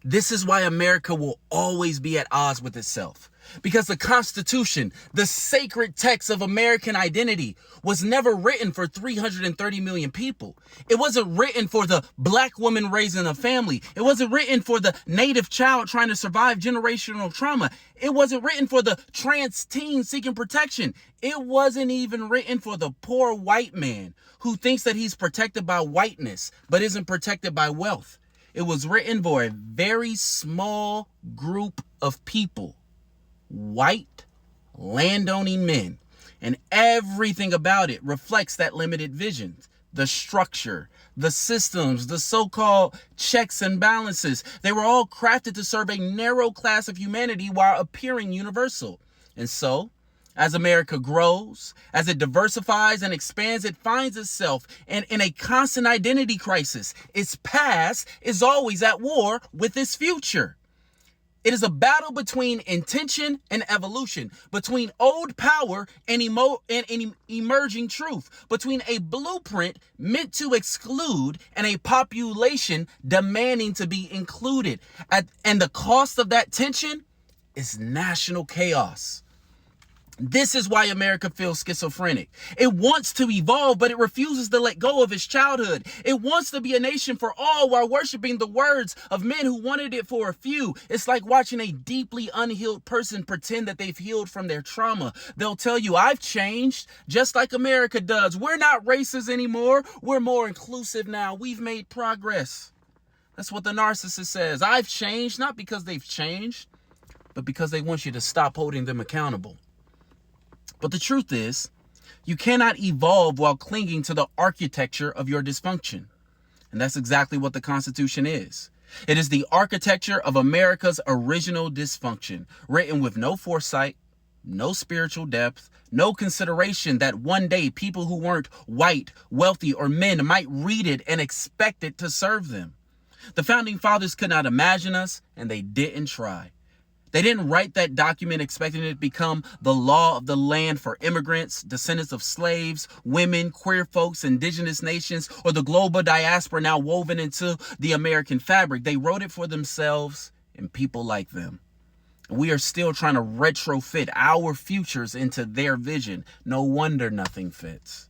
This is why America will always be at odds with itself. Because the Constitution, the sacred text of American identity, was never written for 330 million people. It wasn't written for the black woman raising a family. It wasn't written for the native child trying to survive generational trauma. It wasn't written for the trans teen seeking protection. It wasn't even written for the poor white man who thinks that he's protected by whiteness, but isn't protected by wealth. It was written for a very small group of people. White, landowning men, and everything about it reflects that limited vision. The structure, the systems, the so-called checks and balances, they were all crafted to serve a narrow class of humanity while appearing universal. And so, as America grows, as it diversifies and expands, it finds itself in a constant identity crisis. Its past is always at war with its future. It is a battle between intention and evolution, between old power and emerging truth, between a blueprint meant to exclude and a population demanding to be included. And the cost of that tension is national chaos. This is why America feels schizophrenic. It wants to evolve, but it refuses to let go of its childhood. It wants to be a nation for all while worshiping the words of men who wanted it for a few. It's like watching a deeply unhealed person pretend that they've healed from their trauma. They'll tell you, I've changed, just like America does. We're not racist anymore. We're more inclusive now. We've made progress. That's what the narcissist says. I've changed, not because they've changed, but because they want you to stop holding them accountable. But the truth is, you cannot evolve while clinging to the architecture of your dysfunction. And that's exactly what the Constitution is. It is the architecture of America's original dysfunction, written with no foresight, no spiritual depth, no consideration that one day people who weren't white, wealthy, or men might read it and expect it to serve them. The Founding Fathers could not imagine us, and they didn't try. They didn't write that document expecting it to become the law of the land for immigrants, descendants of slaves, women, queer folks, indigenous nations, or the global diaspora now woven into the American fabric. They wrote it for themselves and people like them. We are still trying to retrofit our futures into their vision. No wonder nothing fits.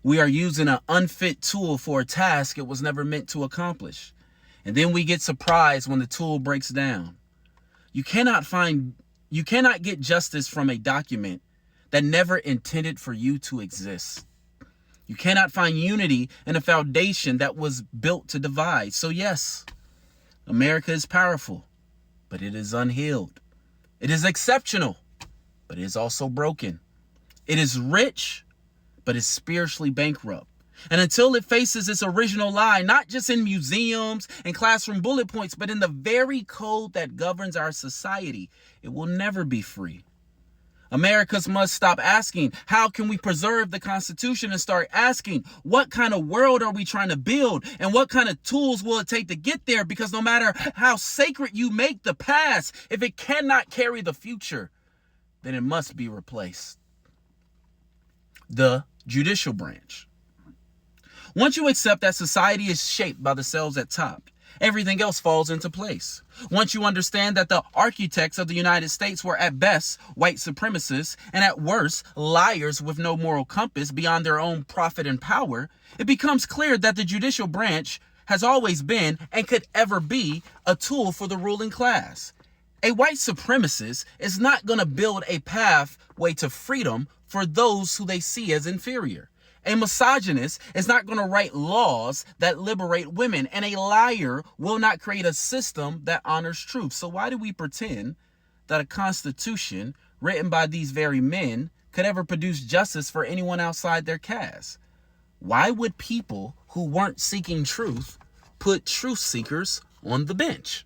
We are using an unfit tool for a task it was never meant to accomplish. And then we get surprised when the tool breaks down. You cannot get justice from a document that never intended for you to exist. You cannot find unity in a foundation that was built to divide. So yes, America is powerful, but it is unhealed. It is exceptional, but it is also broken. It is rich, but is spiritually bankrupt. And until it faces its original lie, not just in museums and classroom bullet points, but in the very code that governs our society, it will never be free. Americans must stop asking, how can we preserve the Constitution, and start asking, what kind of world are we trying to build, and what kind of tools will it take to get there? Because no matter how sacred you make the past, if it cannot carry the future, then it must be replaced. The judicial branch. Once you accept that society is shaped by the cells at top, everything else falls into place. Once you understand that the architects of the United States were at best white supremacists and at worst liars with no moral compass beyond their own profit and power, it becomes clear that the judicial branch has always been and could ever be a tool for the ruling class. A white supremacist is not going to build a pathway to freedom for those who they see as inferior. A misogynist is not going to write laws that liberate women, and a liar will not create a system that honors truth. So why do we pretend that a constitution written by these very men could ever produce justice for anyone outside their caste? Why would people who weren't seeking truth put truth seekers on the bench?